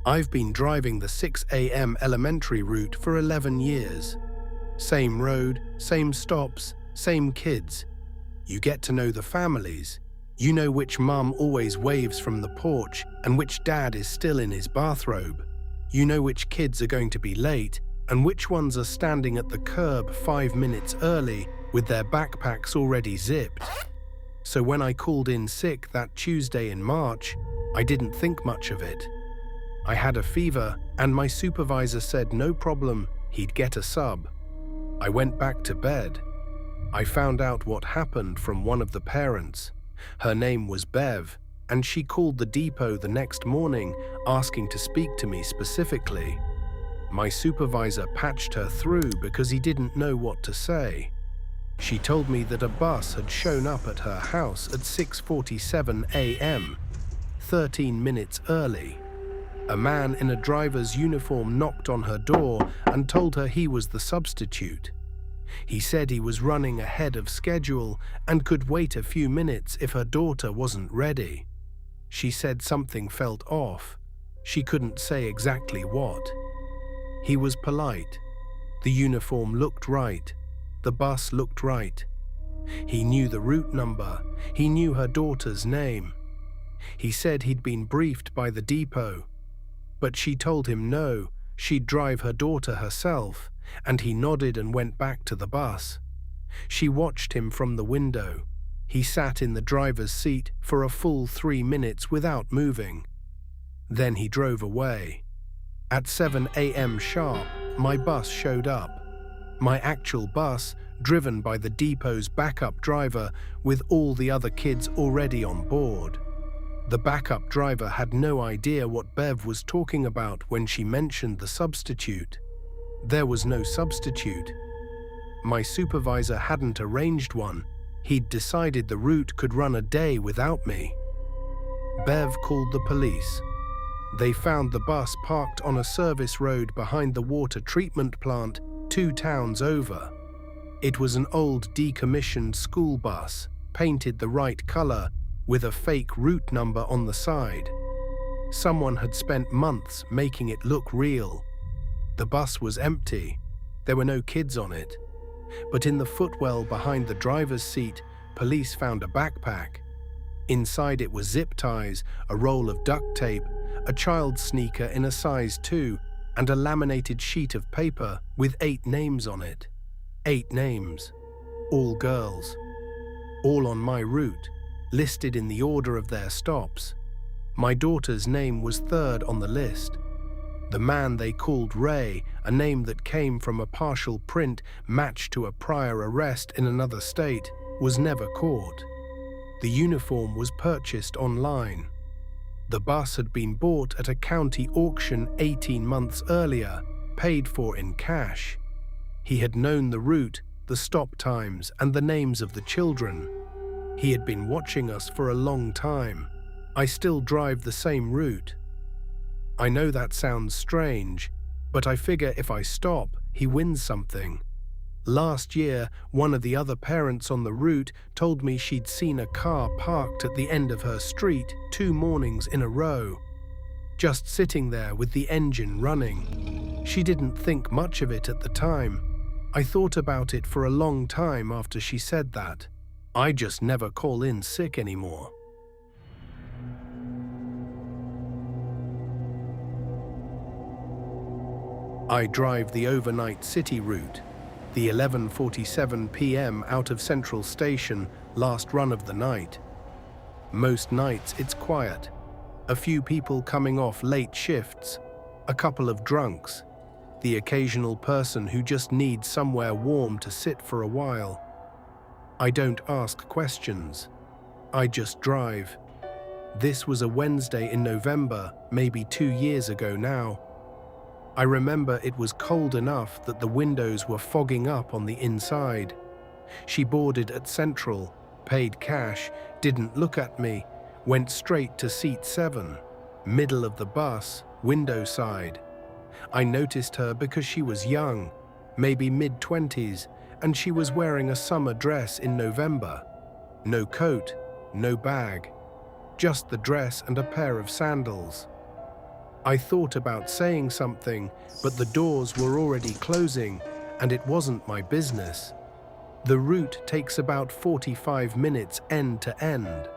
I've been driving the 6 a.m. elementary route for 11 years. Same road, same stops, same kids. You get to know the families. You know which mum always waves from the porch and which dad is still in his bathrobe. You know which kids are going to be late and which ones are standing at the curb 5 minutes early with their backpacks already zipped. So when I called in sick that Tuesday in March, I didn't think much of it. I had a fever and my supervisor said no problem, he'd get a sub. I went back to bed. I found out what happened from one of the parents. Her name was Bev, and she called the depot the next morning asking to speak to me specifically. My supervisor patched her through because he didn't know what to say. She told me that a bus had shown up at her house at 6:47 a.m., 13 minutes early. A man in a driver's uniform knocked on her door and told her he was the substitute. He said he was running ahead of schedule and could wait a few minutes if her daughter wasn't ready. She said something felt off. She couldn't say exactly what. He was polite. The uniform looked right. The bus looked right. He knew the route number. He knew her daughter's name. He said he'd been briefed by the depot. But she told him no, she'd drive her daughter herself, and he nodded and went back to the bus. She watched him from the window. He sat in the driver's seat for a full 3 minutes without moving. Then he drove away. At 7 a.m. sharp, my bus showed up. My actual bus, driven by the depot's backup driver with all the other kids already on board. The backup driver had no idea what Bev was talking about when she mentioned the substitute. There was no substitute. My supervisor hadn't arranged one. He'd decided the route could run a day without me. Bev called the police. They found the bus parked on a service road behind the water treatment plant 2 towns over. It was an old decommissioned school bus, painted the right color, with a fake route number on the side. Someone had spent months making it look real. The bus was empty. There were no kids on it. But in the footwell behind the driver's seat, police found a backpack. Inside it were zip ties, a roll of duct tape, a child's sneaker in a size 2, and a laminated sheet of paper with 8 names on it. 8 names. All girls. All on my route, listed in the order of their stops. My daughter's name was 3rd on the list. The man they called Ray, a name that came from a partial print matched to a prior arrest in another state, was never caught. The uniform was purchased online. The bus had been bought at a county auction 18 months earlier, paid for in cash. He had known the route, the stop times, and the names of the children. He had been watching us for a long time. I still drive the same route. I know that sounds strange, but I figure if I stop, he wins something. Last year, one of the other parents on the route told me she'd seen a car parked at the end of her street 2 mornings in a row, just sitting there with the engine running. She didn't think much of it at the time. I thought about it for a long time after she said that. I just never call in sick anymore. I drive the overnight city route, the 11:47 p.m. out of Central Station, last run of the night. Most nights it's quiet. A few people coming off late shifts, a couple of drunks, the occasional person who just needs somewhere warm to sit for a while. I don't ask questions. I just drive. This was a Wednesday in November, maybe 2 years ago now. I remember it was cold enough that the windows were fogging up on the inside. She boarded at Central, paid cash, didn't look at me, went straight to seat 7, middle of the bus, window side. I noticed her because she was young, maybe mid-20s, and she was wearing a summer dress in November. No coat, no bag, just the dress and a pair of sandals. I thought about saying something, but the doors were already closing, and it wasn't my business. The route takes about 45 minutes end to end.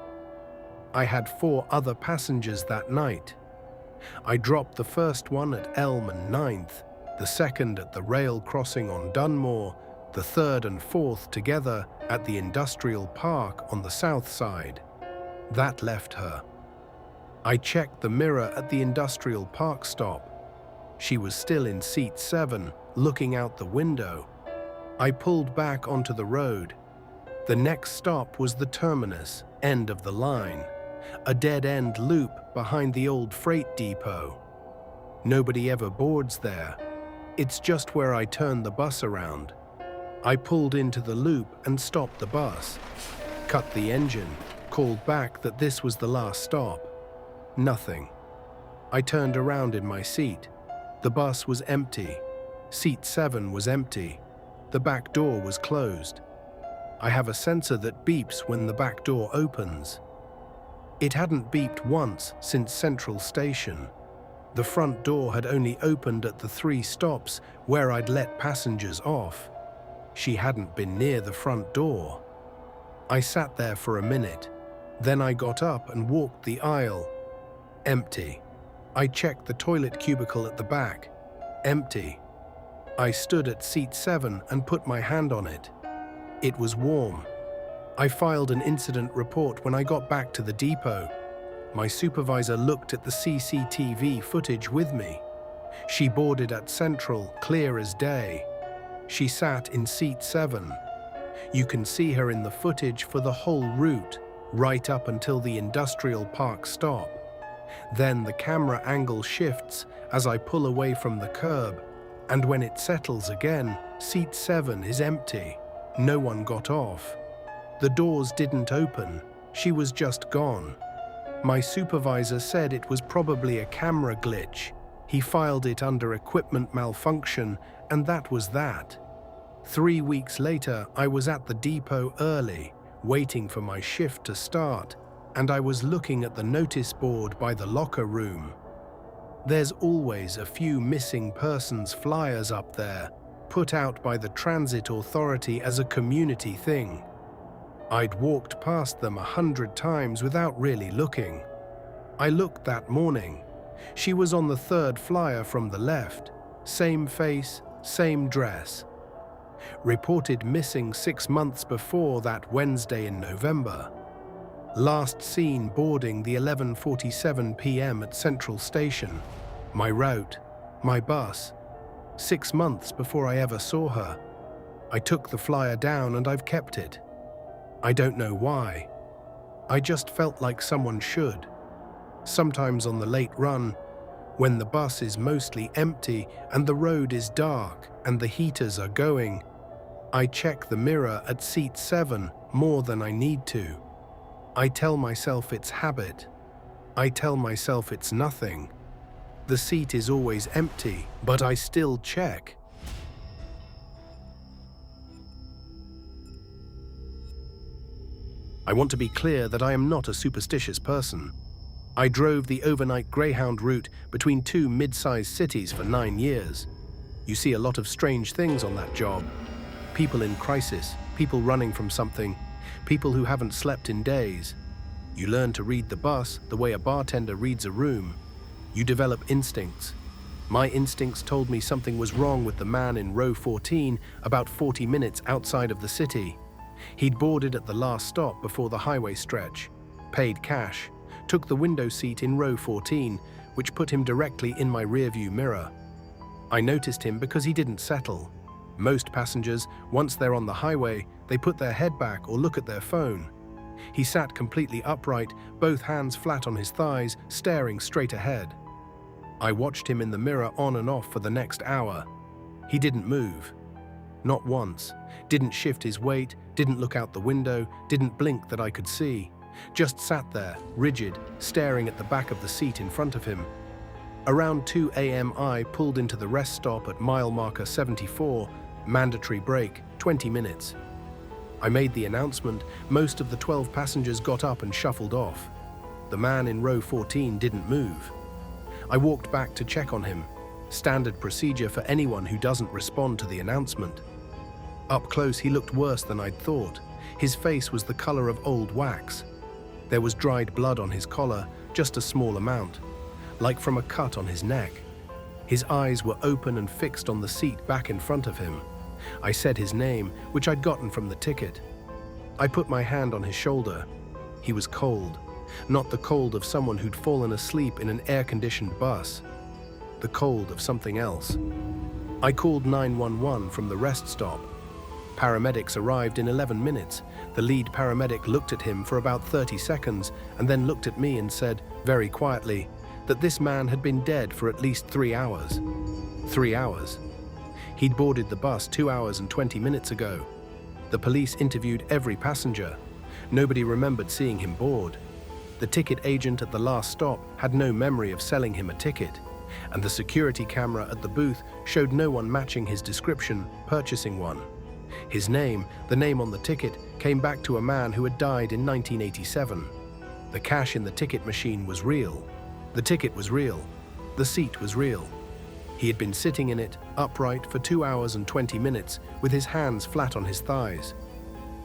I had 4 other passengers that night. I dropped the first one at Elm and 9th, the second at the rail crossing on Dunmore, the third and fourth together at the industrial park on the south side. That left her. I checked the mirror at the industrial park stop. She was still in seat 7, looking out the window. I pulled back onto the road. The next stop was the terminus, end of the line, a dead-end loop behind the old freight depot. Nobody ever boards there. It's just where I turn the bus around. I pulled into the loop and stopped the bus, cut the engine, called back that this was the last stop. Nothing. I turned around in my seat. The bus was empty. Seat 7 was empty. The back door was closed. I have a sensor that beeps when the back door opens. It hadn't beeped once since Central Station. The front door had only opened at the 3 stops where I'd let passengers off. She hadn't been near the front door. I sat there for a minute. Then I got up and walked the aisle. Empty. I checked the toilet cubicle at the back. Empty. I stood at seat 7 and put my hand on it. It was warm. I filed an incident report when I got back to the depot. My supervisor looked at the CCTV footage with me. She boarded at Central, clear as day. She sat in seat 7. You can see her in the footage for the whole route, right up until the industrial park stop. Then the camera angle shifts as I pull away from the curb, and when it settles again, seat 7 is empty. No one got off. The doors didn't open. She was just gone. My supervisor said it was probably a camera glitch. He filed it under equipment malfunction, and that was that. 3 weeks later, I was at the depot early, waiting for my shift to start, and I was looking at the notice board by the locker room. There's always a few missing persons flyers up there, put out by the transit authority as a community thing. I'd walked past them 100 times without really looking. I looked that morning. She was on the 3rd flyer from the left. Same face, same dress. Reported missing 6 months before that Wednesday in November. Last seen boarding the 11:47 p.m. at Central Station. My route, my bus. 6 months before I ever saw her. I took the flyer down and I've kept it. I don't know why. I just felt like someone should. Sometimes on the late run, when the bus is mostly empty and the road is dark and the heaters are going, I check the mirror at seat 7 more than I need to. I tell myself it's habit. I tell myself it's nothing. The seat is always empty, but I still check. I want to be clear that I am not a superstitious person. I drove the overnight Greyhound route between 2 mid-sized cities for 9 years. You see a lot of strange things on that job. People in crisis, people running from something, people who haven't slept in days. You learn to read the bus the way a bartender reads a room. You develop instincts. My instincts told me something was wrong with the man in row 14 about 40 minutes outside of the city. He'd boarded at the last stop before the highway stretch, paid cash, took the window seat in row 14, which put him directly in my rearview mirror. I noticed him because he didn't settle. Most passengers, once they're on the highway, they put their head back or look at their phone. He sat completely upright, both hands flat on his thighs, staring straight ahead. I watched him in the mirror on and off for the next hour. He didn't move. Not once. Didn't shift his weight, didn't look out the window, didn't blink that I could see. Just sat there, rigid, staring at the back of the seat in front of him. Around 2 a.m. I pulled into the rest stop at mile marker 74, mandatory break, 20 minutes. I made the announcement. Most of the 12 passengers got up and shuffled off. The man in row 14 didn't move. I walked back to check on him. Standard procedure for anyone who doesn't respond to the announcement. Up close, he looked worse than I'd thought. His face was the color of old wax. There was dried blood on his collar, just a small amount, like from a cut on his neck. His eyes were open and fixed on the seat back in front of him. I said his name, which I'd gotten from the ticket. I put my hand on his shoulder. He was cold, not the cold of someone who'd fallen asleep in an air-conditioned bus. The cold of something else. I called 911 from the rest stop. Paramedics arrived in 11 minutes. The lead paramedic looked at him for about 30 seconds and then looked at me and said, very quietly, that this man had been dead for at least 3 hours. 3 hours. He'd boarded the bus 2 hours and 20 minutes ago. The police interviewed every passenger. Nobody remembered seeing him board. The ticket agent at the last stop had no memory of selling him a ticket, and the security camera at the booth showed no one matching his description purchasing one. His name, the name on the ticket, came back to a man who had died in 1987. The cash in the ticket machine was real. The ticket was real. The seat was real. He had been sitting in it, upright, for 2 hours and 20 minutes, with his hands flat on his thighs.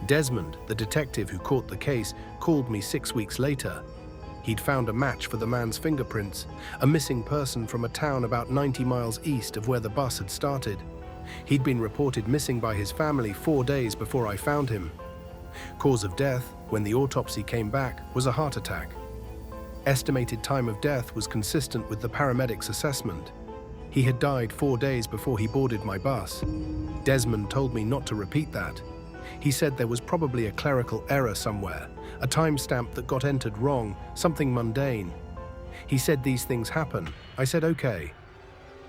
Desmond, the detective who caught the case, called me 6 weeks later. He'd found a match for the man's fingerprints, a missing person from a town about 90 miles east of where the bus had started. He'd been reported missing by his family 4 days before I found him. Cause of death, when the autopsy came back, was a heart attack. Estimated time of death was consistent with the paramedic's assessment. He had died 4 days before he boarded my bus. Desmond told me not to repeat that. He said there was probably a clerical error somewhere, a timestamp that got entered wrong, something mundane. He said these things happen. I said okay.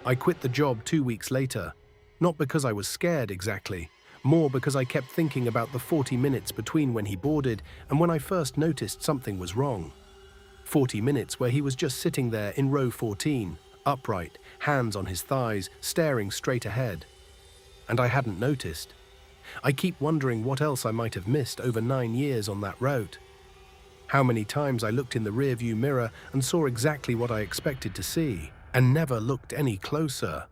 I quit the job 2 weeks later. Not because I was scared exactly, more because I kept thinking about the 40 minutes between when he boarded and when I first noticed something was wrong. 40 minutes where he was just sitting there in row 14, upright, hands on his thighs, staring straight ahead. And I hadn't noticed. I keep wondering what else I might have missed over 9 years on that route. How many times I looked in the rearview mirror and saw exactly what I expected to see, and never looked any closer.